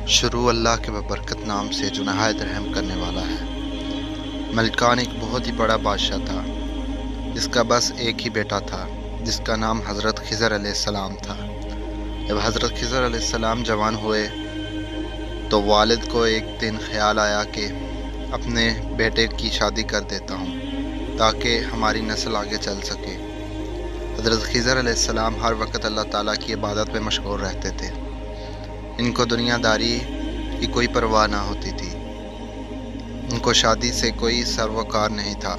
شروع اللہ کے ببرکت نام سے جو نہایت رحم کرنے والا ہے۔ ملکان ایک بہت ہی بڑا بادشاہ تھا جس کا بس ایک ہی بیٹا تھا جس کا نام حضرت خضر علیہ السلام تھا۔ جب حضرت خضر علیہ السلام جوان ہوئے تو والد کو ایک دن خیال آیا کہ اپنے بیٹے کی شادی کر دیتا ہوں تاکہ ہماری نسل آگے چل سکے۔ حضرت خضر علیہ السلام ہر وقت اللہ تعالیٰ کی عبادت میں مشغول رہتے تھے۔ ان کو دنیا داری کی کوئی پرواہ نہ ہوتی تھی۔ ان کو شادی سے کوئی سروکار نہیں تھا،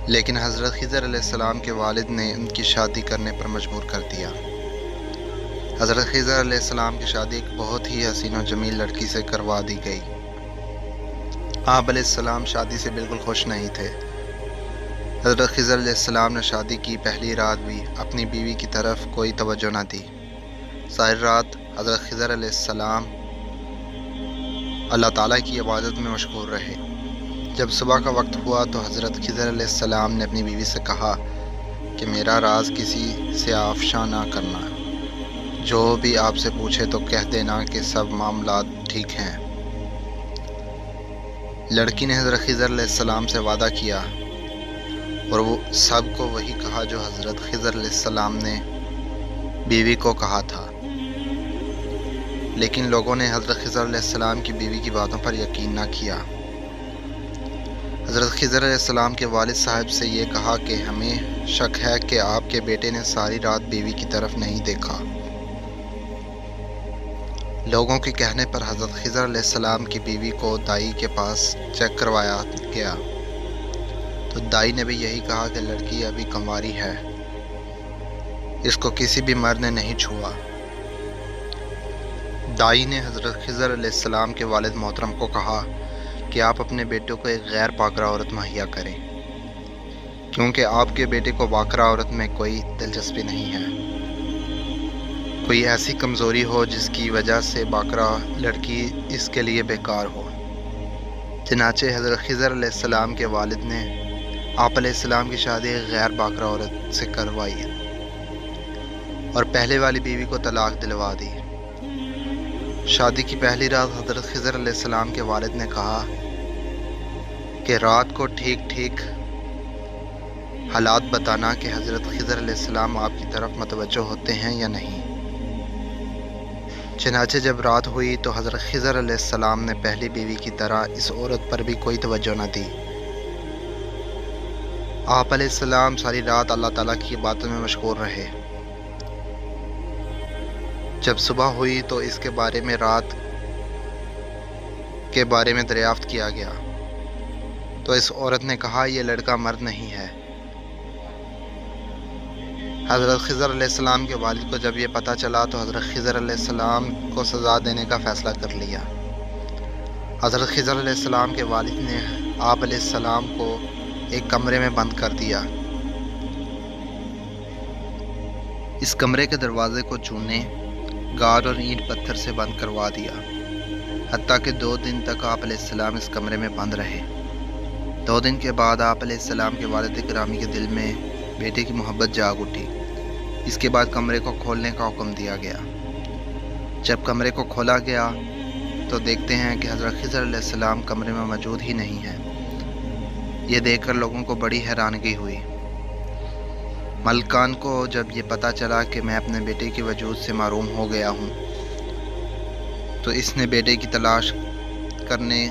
لیکن حضرت خضر علیہ السلام کے والد نے ان کی شادی کرنے پر مجبور کر دیا۔ حضرت خضر علیہ السلام کی شادی ایک بہت ہی حسین و جمیل لڑکی سے کروا دی گئی۔ آپ علیہ السلام شادی سے بالکل خوش نہیں تھے۔ حضرت خضر علیہ السلام نے شادی کی پہلی رات بھی اپنی بیوی کی طرف کوئی توجہ نہ دی۔ ساری رات حضرت خضر علیہ السلام اللہ تعالیٰ کی عبادت میں مشغول رہے۔ جب صبح کا وقت ہوا تو حضرت خضر علیہ السلام نے اپنی بیوی سے کہا کہ میرا راز کسی سے آفشاں نہ کرنا، جو بھی آپ سے پوچھے تو کہہ دینا کہ سب معاملات ٹھیک ہیں۔ لڑکی نے حضرت خضر علیہ السلام سے وعدہ کیا اور وہ سب کو وہی کہا جو حضرت خضر علیہ السلام نے بیوی کو کہا تھا، لیکن لوگوں نے حضرت خضر علیہ السلام کی بیوی کی باتوں پر یقین نہ کیا۔ حضرت خضر علیہ السلام کے والد صاحب سے یہ کہا کہ ہمیں شک ہے کہ آپ کے بیٹے نے ساری رات بیوی کی طرف نہیں دیکھا۔ لوگوں کے کہنے پر حضرت خضر علیہ السلام کی بیوی کو دائی کے پاس چیک کروایا گیا تو دائی نے بھی یہی کہا کہ لڑکی ابھی کنواری ہے، اس کو کسی بھی مرد نے نہیں چھوا۔ دائی نے حضرت خضر علیہ السلام کے والد محترم کو کہا کہ آپ اپنے بیٹے کو ایک غیر پاکرہ عورت مہیا کریں، کیونکہ آپ کے بیٹے کو باکرہ عورت میں کوئی دلچسپی نہیں ہے۔ کوئی ایسی کمزوری ہو جس کی وجہ سے باکرہ لڑکی اس کے لیے بیکار ہو۔ چنانچہ حضرت خضر علیہ السلام کے والد نے آپ علیہ السلام کی شادی ایک غیر باکرہ عورت سے کروائی اور پہلے والی بیوی کو طلاق دلوا دی۔ شادی کی پہلی رات حضرت خضر علیہ السلام کے والد نے کہا کہ رات کو ٹھیک ٹھیک حالات بتانا کہ حضرت خضر علیہ السلام آپ کی طرف متوجہ ہوتے ہیں یا نہیں۔ چنانچہ جب رات ہوئی تو حضرت خضر علیہ السلام نے پہلی بیوی کی طرح اس عورت پر بھی کوئی توجہ نہ دی۔ آپ علیہ السلام ساری رات اللہ تعالیٰ کی عبادت میں مشغول رہے۔ جب صبح ہوئی تو اس کے بارے میں رات کے بارے میں دریافت کیا گیا تو اس عورت نے کہا یہ لڑکا مرد نہیں ہے۔ حضرت خضر علیہ السلام کے والد کو جب یہ پتہ چلا تو حضرت خضر علیہ السلام کو سزا دینے کا فیصلہ کر لیا۔ حضرت خضر علیہ السلام کے والد نے آپ علیہ السلام کو ایک کمرے میں بند کر دیا۔ اس کمرے کے دروازے کو چونے، گار اور اینٹ پتھر سے بند کروا دیا، حتیٰ کہ 2 دن تک آپ علیہ السلام اس کمرے میں بند رہے۔ 2 دن کے بعد آپ علیہ السلام کے والد گرامی کے دل میں بیٹے کی محبت جاگ اٹھی۔ اس کے بعد کمرے کو کھولنے کا حکم دیا گیا۔ جب کمرے کو کھولا گیا تو دیکھتے ہیں کہ حضرت خضر علیہ السلام کمرے میں موجود ہی نہیں ہے۔ یہ دیکھ کر لوگوں کو بڑی حیرانگی ہوئی۔ ملکان کو جب یہ پتہ چلا کہ میں اپنے بیٹے کے وجود سے محروم ہو گیا ہوں تو اس نے بیٹے کی تلاش کرنے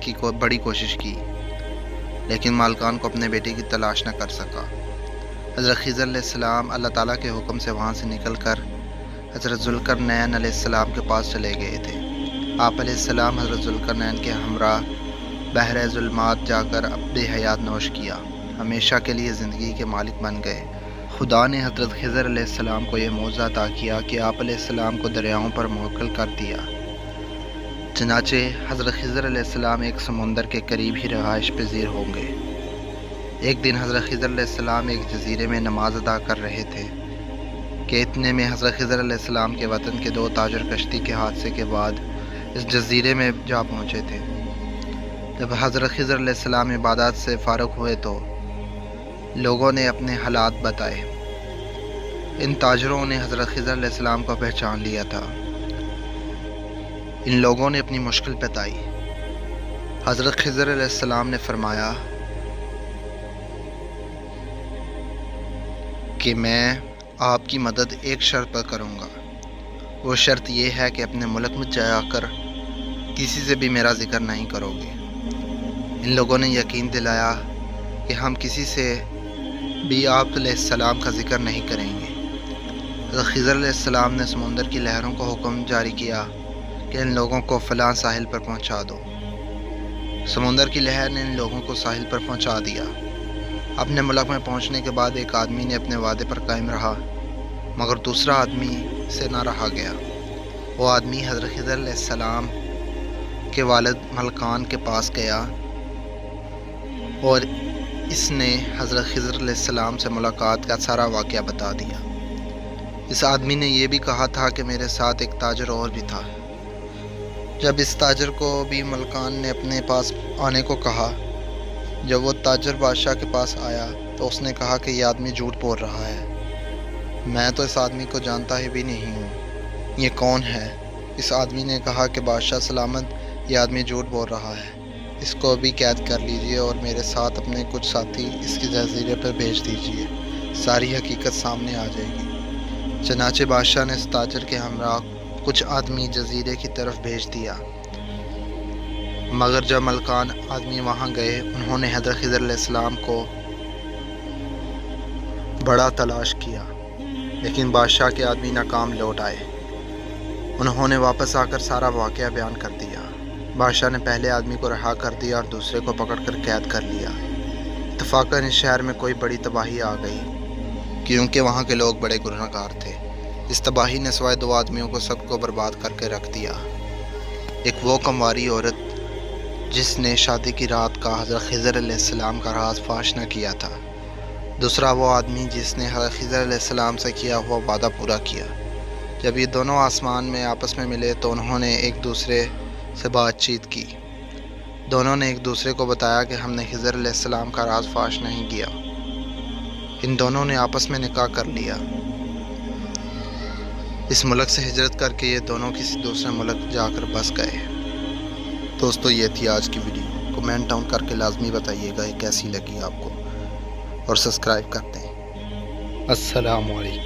کی بڑی کوشش کی، لیکن مالکان کو اپنے بیٹے کی تلاش نہ کر سکا۔ حضرت خضر علیہ السلام اللہ تعالیٰ کے حکم سے وہاں سے نکل کر حضرت ذوالقرنین علیہ السلام کے پاس چلے گئے تھے۔ آپ علیہ السلام حضرت ذوالقرنین کے ہمراہ بحر ظلمات جا کر اپنی حیات نوش کیا، ہمیشہ کے لیے زندگی کے مالک بن گئے۔ خدا نے حضرت خضر علیہ السلام کو یہ معجزہ عطا کیا کہ آپ علیہ السلام کو دریاؤں پر موکل کر دیا۔ چنانچہ حضرت خضر علیہ السلام ایک سمندر کے قریب ہی رہائش پذیر ہوں گے۔ ایک دن حضرت خضر علیہ السلام ایک جزیرے میں نماز ادا کر رہے تھے کہ اتنے میں حضرت خضر علیہ السلام کے وطن کے 2 تاجر کشتی کے حادثے کے بعد اس جزیرے میں جا پہنچے تھے۔ جب حضرت خضر علیہ السلام عبادات سے فارغ ہوئے تو لوگوں نے اپنے حالات بتائے۔ ان تاجروں نے حضرت خضر علیہ السلام کو پہچان لیا تھا۔ ان لوگوں نے اپنی مشکل بتائی۔ حضرت خضر علیہ السلام نے فرمایا کہ میں آپ کی مدد ایک شرط پر کروں گا، وہ شرط یہ ہے کہ اپنے ملک میں جا کر کسی سے بھی میرا ذکر نہیں کرو گے۔ ان لوگوں نے یقین دلایا کہ ہم کسی سے بھی آپ علیہ السلام کا ذکر نہیں کریں گے۔ حضرت خضر علیہ السلام نے سمندر کی لہروں کو حکم جاری کیا کہ ان لوگوں کو فلاں ساحل پر پہنچا دو۔ سمندر کی لہر نے ان لوگوں کو ساحل پر پہنچا دیا۔ اپنے ملک میں پہنچنے کے بعد ایک آدمی نے اپنے وعدے پر قائم رہا، مگر دوسرا آدمی سے نہ رہا گیا۔ وہ آدمی حضرت خضر علیہ السلام کے والد ملکان کے پاس گیا اور اس نے حضرت خضر علیہ السلام سے ملاقات کا سارا واقعہ بتا دیا۔ اس آدمی نے یہ بھی کہا تھا کہ میرے ساتھ ایک تاجر اور بھی تھا۔ جب اس تاجر کو بھی ملکان نے اپنے پاس آنے کو کہا، جب وہ تاجر بادشاہ کے پاس آیا تو اس نے کہا کہ یہ آدمی جھوٹ بول رہا ہے، میں تو اس آدمی کو جانتا ہی بھی نہیں ہوں، یہ کون ہے؟ اس آدمی نے کہا کہ بادشاہ سلامت، یہ آدمی جھوٹ بول رہا ہے، اس کو بھی قید کر لیجئے اور میرے ساتھ اپنے کچھ ساتھی اس کی جزیرے پر بھیج دیجئے، ساری حقیقت سامنے آ جائے گی۔ چنانچہ بادشاہ نے اس تاجر کے ہمراہ کچھ آدمی جزیرے کی طرف بھیج دیا، مگر جب ملکان آدمی وہاں گئے، انہوں نے حضرت خضر علیہ السلام کو بڑا تلاش کیا، لیکن بادشاہ کے آدمی ناکام لوٹ آئے۔ انہوں نے واپس آ کر سارا واقعہ بیان کر دیا۔ بادشاہ نے پہلے آدمی کو رہا کر دیا اور دوسرے کو پکڑ کر قید کر لیا۔ اتفاقاً اس شہر میں کوئی بڑی تباہی آ گئی، کیونکہ وہاں کے لوگ بڑے گنہگار تھے۔ اس تباہی نے سوائے 2 آدمیوں کو سب کو برباد کر کے رکھ دیا۔ ایک وہ کمواری عورت جس نے شادی کی رات کا حضرت خضر علیہ السلام کا راز فاش نہ کیا تھا۔ دوسرا وہ آدمی جس نے حضرت خضر علیہ السلام سے کیا ہوا وعدہ پورا کیا۔ جب یہ دونوں آسمان میں آپس میں ملے تو انہوں نے ایک دوسرے سے بات چیت کی۔ دونوں نے ایک دوسرے کو بتایا کہ ہم نے خضر علیہ السلام کا راز فاش نہیں کیا۔ ان دونوں نے آپس میں نکاح کر لیا۔ اس ملک سے ہجرت کر کے یہ دونوں کسی دوسرے ملک جا کر بس گئے۔ دوستو، یہ تھی آج کی ویڈیو۔ کمنٹ ڈاؤن کر کے لازمی بتائیے گا یہ کیسی لگی آپ کو، اور سبسکرائب کر دیں۔ السلام علیکم۔